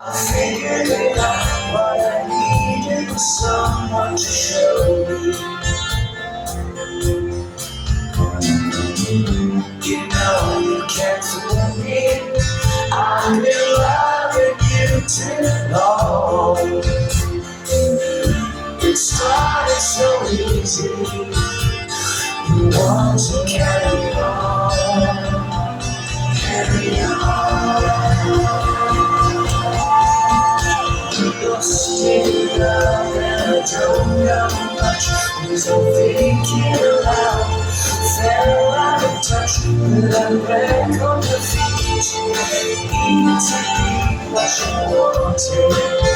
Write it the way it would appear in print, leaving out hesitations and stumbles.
I figured it out, what I needed was someone to show me. You know you can't fool me. I've been loving you too long. It started so easy. You want to carry on, carry on. You're still love and I don't know much. Was I thinking aloud? Fell out of touch, but I'm back on the feet. Need to be what you wanted.